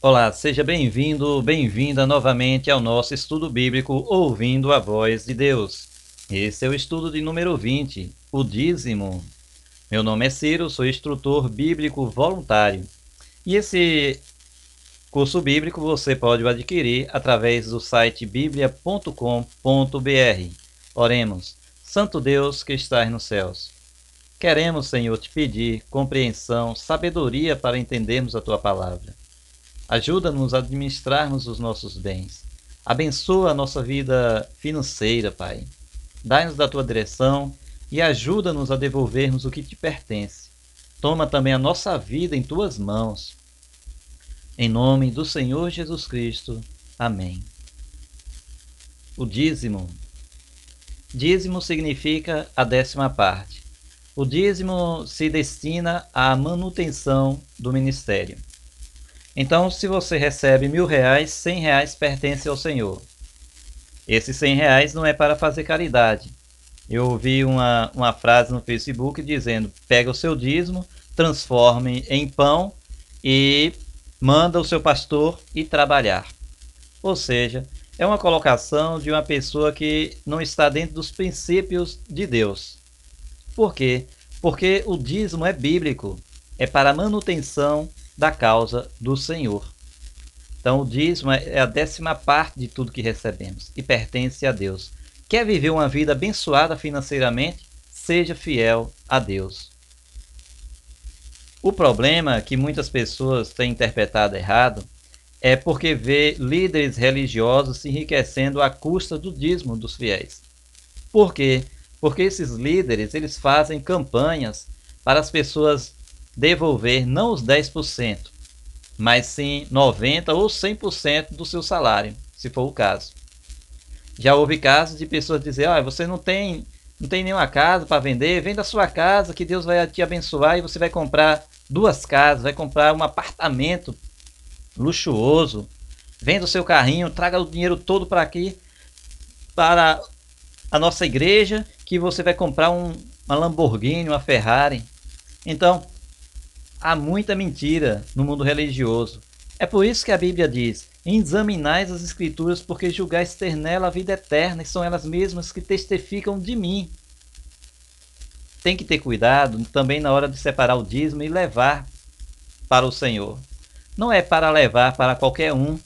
Olá, seja bem-vindo, bem-vinda novamente ao nosso estudo bíblico Ouvindo a Voz de Deus. Esse é o estudo de número 20, o dízimo. Meu nome é Ciro, sou instrutor bíblico voluntário. E esse curso bíblico você pode adquirir através do site biblia.com.br. Oremos. Santo Deus que estás nos céus, queremos, Senhor, te pedir compreensão, sabedoria para entendermos a tua palavra. Ajuda-nos a administrarmos os nossos bens. Abençoa a nossa vida financeira, Pai. Dai-nos da tua direção e ajuda-nos a devolvermos o que te pertence. Toma também a nossa vida em tuas mãos. Em nome do Senhor Jesus Cristo. Amém. O dízimo. Dízimo significa a 10ª parte. O dízimo se destina à manutenção do ministério. Então, se você recebe R$ 1.000, R$ 100 pertence ao Senhor. Esses R$ 100 não é para fazer caridade. Eu ouvi uma frase no Facebook dizendo: pega o seu dízimo, transforme em pão e manda o seu pastor ir trabalhar. Ou seja, é uma colocação de uma pessoa que não está dentro dos princípios de Deus. Por quê? Porque o dízimo é bíblico, é para a manutenção da causa do Senhor. Então, o dízimo é a 10ª parte de tudo que recebemos e pertence a Deus. Quer viver uma vida abençoada financeiramente? Seja fiel a Deus. O problema que muitas pessoas têm interpretado errado é porque vê líderes religiosos se enriquecendo à custa do dízimo dos fiéis. Por quê? Porque esses líderes eles fazem campanhas para as pessoas devolver não os 10%, mas sim 90% ou 100% do seu salário, se for o caso. Já houve casos de pessoas dizer: você não tem nenhuma casa para vender, venda a sua casa que Deus vai te abençoar e você vai comprar 2 casas, vai comprar um apartamento luxuoso, venda o seu carrinho, traga o dinheiro todo para aqui, para a nossa igreja, que você vai comprar uma Lamborghini, uma Ferrari. Então, há muita mentira no mundo religioso. É por isso que a Bíblia diz: examinais as Escrituras, porque julgais ter nela a vida eterna, e são elas mesmas que testificam de mim. Tem que ter cuidado também na hora de separar o dízimo e levar para o Senhor. Não é para levar para qualquer um.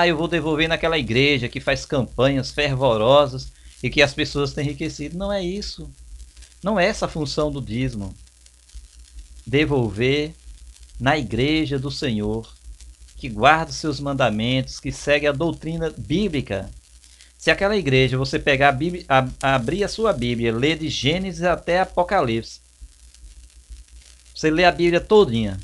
Eu vou devolver naquela igreja que faz campanhas fervorosas e que as pessoas têm enriquecido. Não é isso. Não é essa a função do dízimo. Devolver na igreja do Senhor, que guarda os seus mandamentos, que segue a doutrina bíblica. Se aquela igreja você pegar abrir a sua Bíblia, ler de Gênesis até Apocalipse, você lê a Bíblia todinha,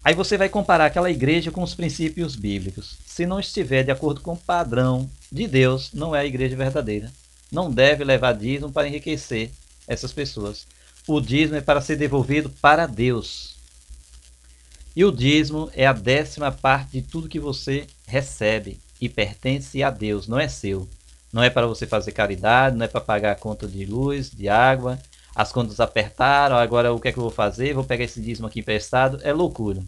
aí você vai comparar aquela igreja com os princípios bíblicos. Se não estiver de acordo com o padrão de Deus, não é a igreja verdadeira. Não deve levar dízimo para enriquecer essas pessoas. O dízimo é para ser devolvido para Deus. E o dízimo é a 10ª parte de tudo que você recebe e pertence a Deus, não é seu. Não é para você fazer caridade, não é para pagar a conta de luz, de água. As contas apertaram, agora o que é que eu vou fazer? Vou pegar esse dízimo aqui emprestado. É loucura.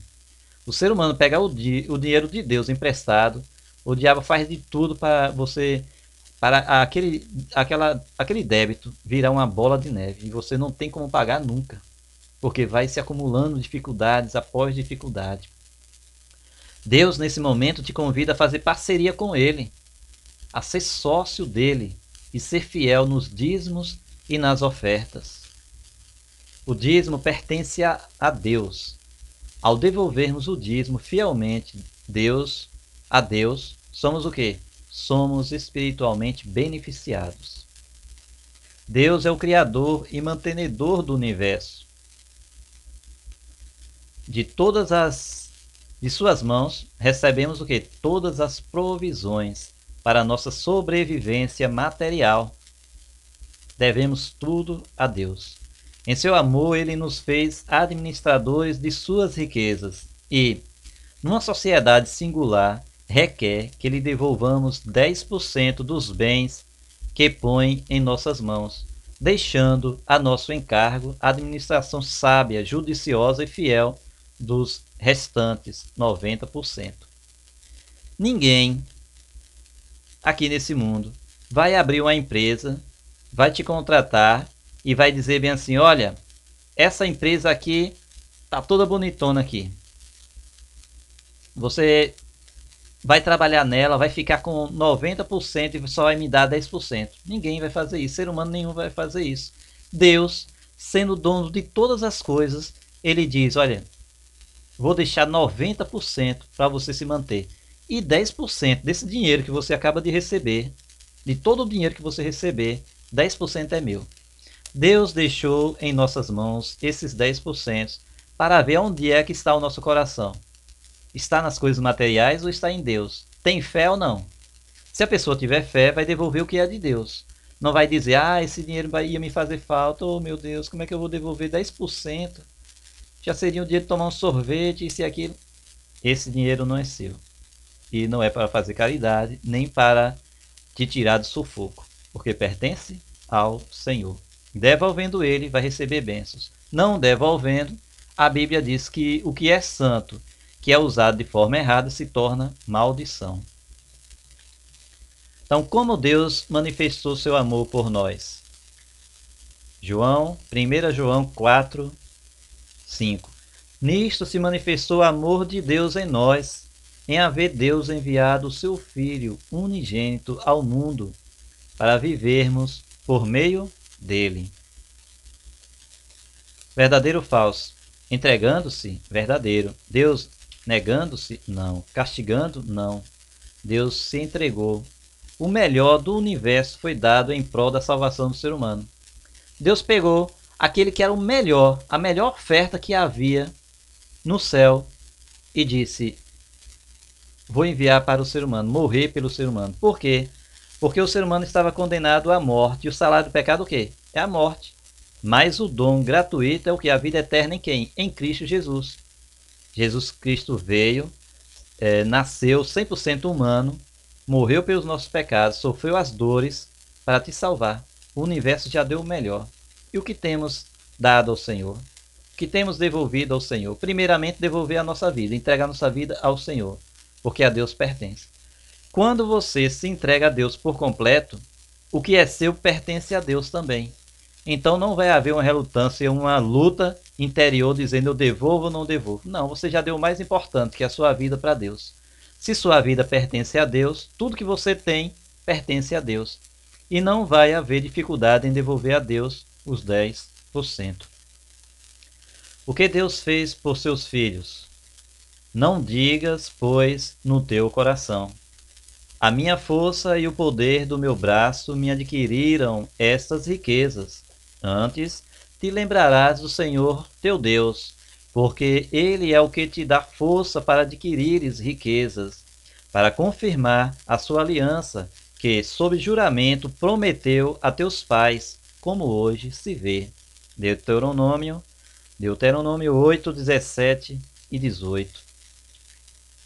O ser humano pega o dinheiro de Deus emprestado, o diabo faz de tudo para você, para aquele débito virar uma bola de neve, e você não tem como pagar nunca, porque vai se acumulando dificuldades após dificuldade. Deus nesse momento te convida a fazer parceria com Ele, a ser sócio dele e ser fiel nos dízimos e nas ofertas. O dízimo pertence a Deus. Ao devolvermos o dízimo fielmente a Deus, somos o quê? Somos espiritualmente beneficiados. Deus é o Criador e mantenedor do universo. De suas mãos recebemos o quê? Todas as provisões para a nossa sobrevivência material. Devemos tudo a Deus. Em seu amor, ele nos fez administradores de suas riquezas e, numa sociedade singular, requer que lhe devolvamos 10% dos bens que põe em nossas mãos, deixando a nosso encargo a administração sábia, judiciosa e fiel dos restantes 90%. Ninguém aqui nesse mundo vai abrir uma empresa, vai te contratar e vai dizer bem assim: olha, essa empresa aqui tá toda bonitona aqui. Você vai trabalhar nela, vai ficar com 90% e só vai me dar 10%. Ninguém vai fazer isso, ser humano nenhum vai fazer isso. Deus, sendo dono de todas as coisas, ele diz: olha, vou deixar 90% para você se manter. E 10% desse dinheiro que você acaba de receber, de todo o dinheiro que você receber, 10% é meu. Deus deixou em nossas mãos esses 10% para ver onde é que está o nosso coração. Está nas coisas materiais ou está em Deus? Tem fé ou não? Se a pessoa tiver fé, vai devolver o que é de Deus. Não vai dizer: ah, esse dinheiro ia me fazer falta, oh meu Deus, como é que eu vou devolver 10%? Já seria o dia de tomar um sorvete, isso e aquilo. Esse dinheiro não é seu. E não é para fazer caridade, nem para te tirar do sufoco, porque pertence ao Senhor. Devolvendo ele, vai receber bênçãos. Não devolvendo, a Bíblia diz que o que é santo, que é usado de forma errada, se torna maldição. Então, como Deus manifestou seu amor por nós? 1 João 4, 5. Nisto se manifestou o amor de Deus em nós, em haver Deus enviado o seu Filho unigênito ao mundo, para vivermos por meio dele. Verdadeiro ou falso? Entregando-se? Verdadeiro. Deus negando-se? Não. Castigando? Não. Deus se entregou. O melhor do universo foi dado em prol da salvação do ser humano. Deus pegou aquele que era o melhor, a melhor oferta que havia no céu e disse: vou enviar para o ser humano, morrer pelo ser humano. Por quê? Porque o ser humano estava condenado à morte. E o salário do pecado o quê? É a morte. Mas o dom gratuito é o que? A vida eterna em quem? Em Cristo Jesus. Jesus Cristo veio, nasceu 100% humano, morreu pelos nossos pecados, sofreu as dores para te salvar. O universo já deu o melhor. E o que temos dado ao Senhor? O que temos devolvido ao Senhor? Primeiramente, devolver a nossa vida, entregar a nossa vida ao Senhor, porque a Deus pertence. Quando você se entrega a Deus por completo, o que é seu pertence a Deus também. Então não vai haver uma relutância, uma luta interior dizendo eu devolvo ou não devolvo. Não, você já deu o mais importante, que é a sua vida, para Deus. Se sua vida pertence a Deus, tudo que você tem pertence a Deus. E não vai haver dificuldade em devolver a Deus os 10%. O que Deus fez por seus filhos? Não digas, pois, no teu coração: a minha força e o poder do meu braço me adquiriram estas riquezas. Antes, te lembrarás do Senhor teu Deus, porque Ele é o que te dá força para adquirires riquezas, para confirmar a sua aliança, que, sob juramento, prometeu a teus pais, como hoje se vê. Deuteronômio 8, 17 e 18.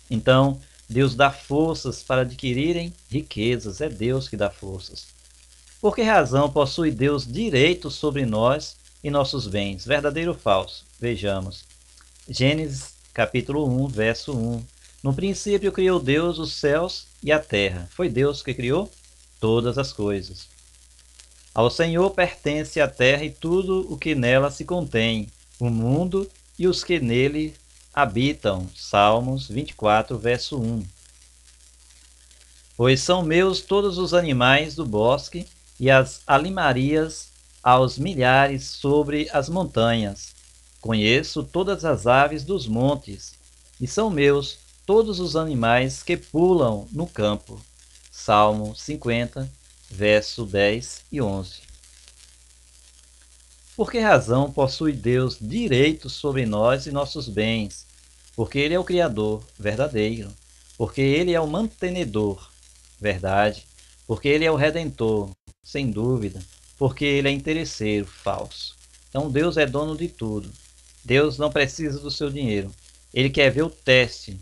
Então, Deus dá forças para adquirirem riquezas. É Deus que dá forças. Por que razão possui Deus direito sobre nós e nossos bens? Verdadeiro ou falso? Vejamos. Gênesis capítulo 1, verso 1. No princípio criou Deus os céus e a terra. Foi Deus que criou todas as coisas. Ao Senhor pertence a terra e tudo o que nela se contém, o mundo e os que nele habitam. Salmos 24, verso 1. Pois são meus todos os animais do bosque e as alimarias aos milhares sobre as montanhas. Conheço todas as aves dos montes, e são meus todos os animais que pulam no campo. Salmo 50, verso 10 e 11. Por que razão possui Deus direitos sobre nós e nossos bens? Porque Ele é o Criador, verdadeiro. Porque Ele é o mantenedor, verdade. Porque Ele é o Redentor, sem dúvida. Porque Ele é interesseiro, falso. Então Deus é dono de tudo. Deus não precisa do seu dinheiro. Ele quer ver o teste.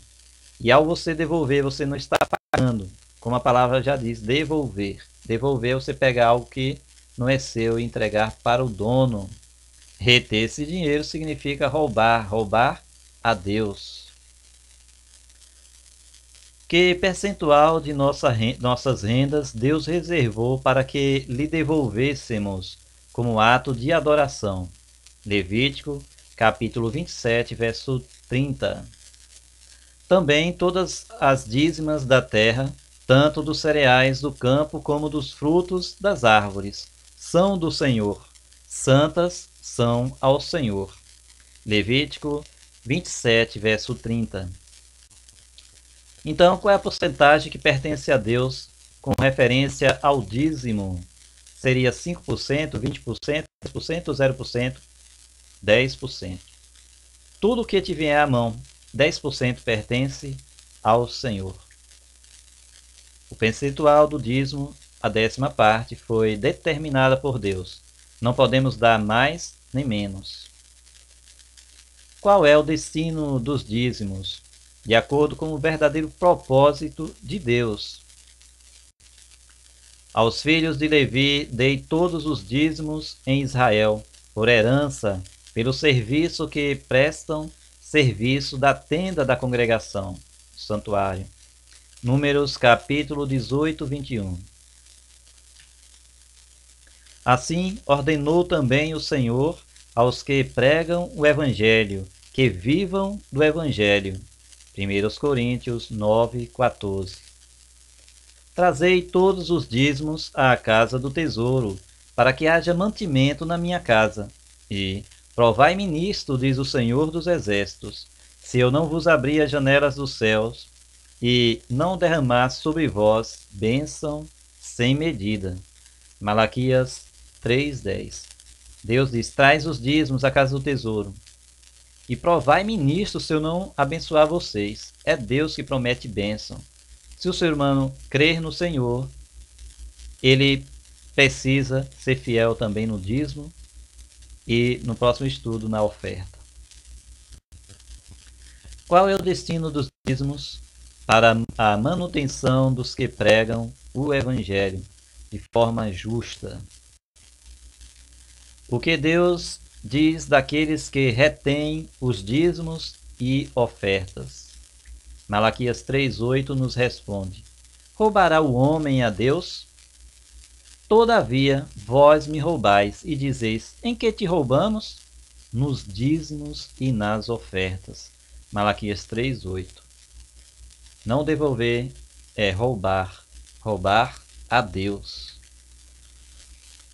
E ao você devolver, você não está pagando. Como a palavra já diz, devolver. Devolver é você pegar algo que não é seu e entregar para o dono. Reter esse dinheiro significa roubar, roubar a Deus. Que percentual de nossas rendas Deus reservou para que lhe devolvêssemos como ato de adoração? Levítico, capítulo 27, verso 30. Também todas as dízimas da terra, tanto dos cereais do campo como dos frutos das árvores, são do Senhor. Santas são ao Senhor. Levítico 27, verso 30. Então, qual é a porcentagem que pertence a Deus com referência ao dízimo? Seria 5%, 20%, 10% ou 0%? 10%. Tudo o que te vier à mão, 10% pertence ao Senhor. O percentual do dízimo, a 10ª parte, foi determinada por Deus. Não podemos dar mais nem menos. Qual é o destino dos dízimos? De acordo com o verdadeiro propósito de Deus. Aos filhos de Levi dei todos os dízimos em Israel, por herança, pelo serviço que prestam, serviço da tenda da congregação, santuário. Números capítulo 18, 21. Assim ordenou também o Senhor aos que pregam o Evangelho, que vivam do Evangelho. 1 Coríntios 9, 14. Trazei todos os dízimos à casa do tesouro, para que haja mantimento na minha casa. E provai-me nisto, diz o Senhor dos Exércitos, se eu não vos abrir as janelas dos céus, e não derramar sobre vós bênção sem medida. Malaquias 3:10. Deus diz, traz os dízimos à casa do tesouro. E provai-me nisto se eu não abençoar vocês. É Deus que promete bênção. Se o ser humano crer no Senhor, ele precisa ser fiel também no dízimo e no próximo estudo na oferta. Qual é o destino dos dízimos? Para a manutenção dos que pregam o Evangelho de forma justa. O que Deus diz daqueles que retêm os dízimos e ofertas? Malaquias 3:8 nos responde: roubará o homem a Deus? Todavia, vós me roubais e dizeis: em que te roubamos? Nos dízimos e nas ofertas. Malaquias 3:8. Não devolver é roubar, roubar a Deus.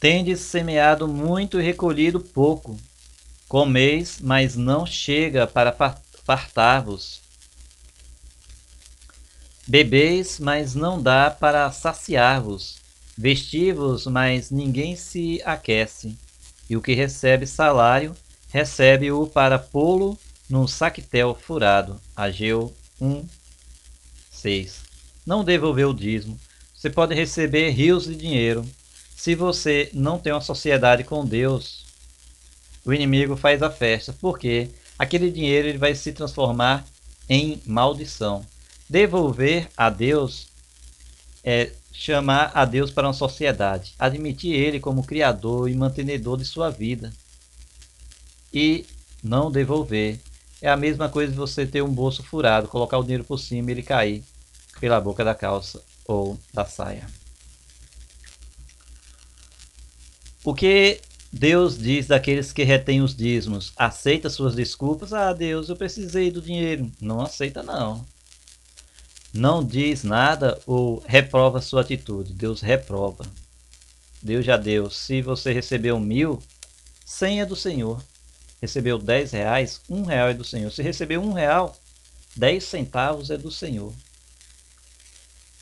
Tendes semeado muito e recolhido pouco. Comeis, mas não chega para fartar-vos. Bebeis, mas não dá para saciar-vos. Vesti-vos, mas ninguém se aquece. E o que recebe salário, recebe-o para pô-lo num saquetel furado. Ageu 1:6. Não devolver o dízimo. Você pode receber rios de dinheiro. Se você não tem uma sociedade com Deus, o inimigo faz a festa, porque aquele dinheiro ele vai se transformar em maldição. Devolver a Deus é chamar a Deus para uma sociedade, admitir Ele como Criador e mantenedor de sua vida. E não devolver. É a mesma coisa de você ter um bolso furado, colocar o dinheiro por cima e ele cair pela boca da calça ou da saia. O que Deus diz daqueles que retêm os dízimos? Aceita suas desculpas? Ah, Deus, eu precisei do dinheiro. Não aceita, não. Não diz nada ou reprova sua atitude. Deus reprova. Deus já deu. Se você recebeu 1.000, 100 é do Senhor. Recebeu 10 reais, R$1 é do Senhor. Se recebeu R$1, 10 centavos é do Senhor.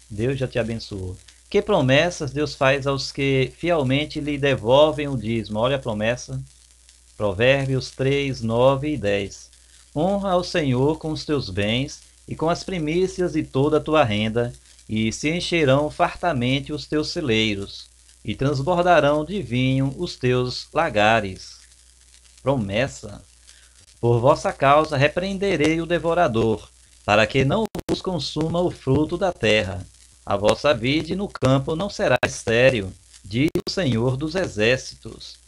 Deus já te abençoou. Que promessas Deus faz aos que fielmente lhe devolvem o dízimo? Olha a promessa. Provérbios 3, 9 e 10. Honra ao Senhor com os teus bens e com as primícias de toda a tua renda, e se encherão fartamente os teus celeiros, e transbordarão de vinho os teus lagares. Promessa. Por vossa causa repreenderei o devorador, para que não vos consuma o fruto da terra. A vossa vide no campo não será estéril, diz o Senhor dos Exércitos.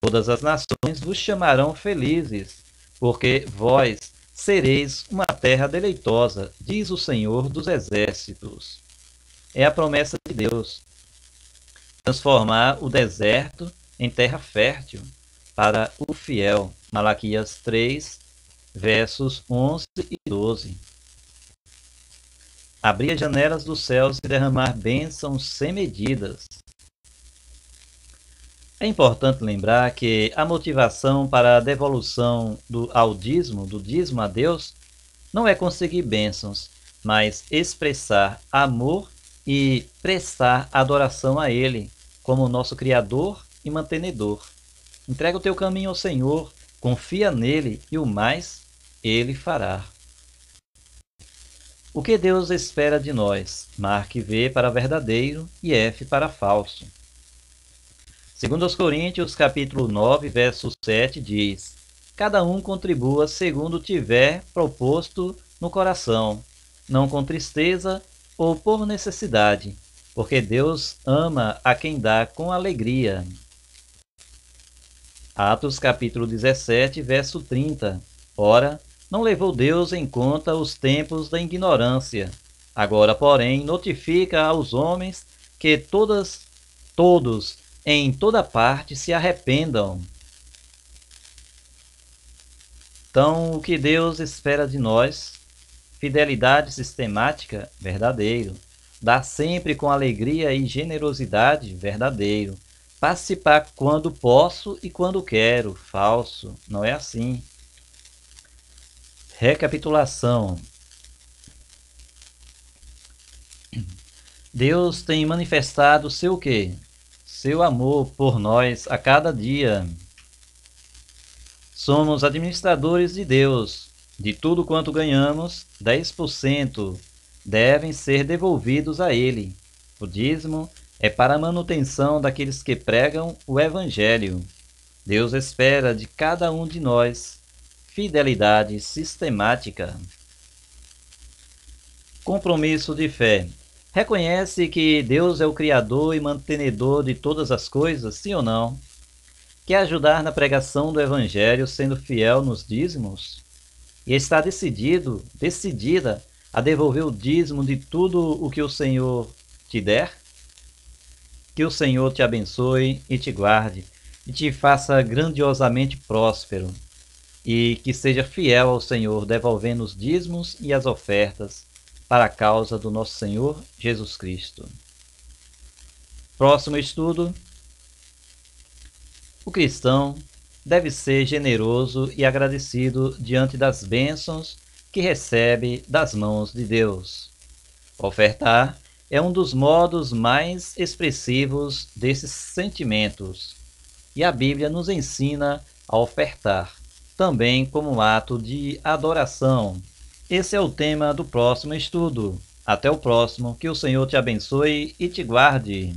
Todas as nações vos chamarão felizes, porque vós sereis uma terra deleitosa, diz o Senhor dos Exércitos. É a promessa de Deus, transformar o deserto em terra fértil para o fiel. Malaquias 3, versos 11 e 12. Abrir as janelas dos céus e derramar bênçãos sem medidas. É importante lembrar que a motivação para a devolução ao dízimo, do dízimo a Deus, não é conseguir bênçãos, mas expressar amor e prestar adoração a Ele, como nosso Criador e mantenedor. Entrega o teu caminho ao Senhor, confia nele e o mais Ele fará. O que Deus espera de nós? Marque V para verdadeiro e F para falso. Segundo aos Coríntios, capítulo 9, verso 7, diz: cada um contribua segundo tiver proposto no coração, não com tristeza ou por necessidade, porque Deus ama a quem dá com alegria. Atos capítulo 17, verso 30. Ora, não levou Deus em conta os tempos da ignorância. Agora, porém, notifica aos homens que todos em toda parte se arrependam. Então, o que Deus espera de nós? Fidelidade sistemática, verdadeiro. Dar sempre com alegria e generosidade, verdadeiro. Participar quando posso e quando quero, falso. Não é assim. Recapitulação. Deus tem manifestado seu quê? Seu amor por nós a cada dia. Somos administradores de Deus. De tudo quanto ganhamos, 10% devem ser devolvidos a Ele. O dízimo é para a manutenção daqueles que pregam o Evangelho. Deus espera de cada um de nós fidelidade sistemática. Compromisso de fé. Reconhece que Deus é o Criador e mantenedor de todas as coisas, sim ou não? Quer ajudar na pregação do Evangelho sendo fiel nos dízimos? E está decidida a devolver o dízimo de tudo o que o Senhor te der? Que o Senhor te abençoe e te guarde, e te faça grandiosamente próspero, e que seja fiel ao Senhor, devolvendo os dízimos e as ofertas, para a causa do nosso Senhor Jesus Cristo. Próximo estudo. O cristão deve ser generoso e agradecido diante das bênçãos que recebe das mãos de Deus. Ofertar é um dos modos mais expressivos desses sentimentos, e a Bíblia nos ensina a ofertar, também como um ato de adoração. Esse é o tema do próximo estudo. Até o próximo, que o Senhor te abençoe e te guarde.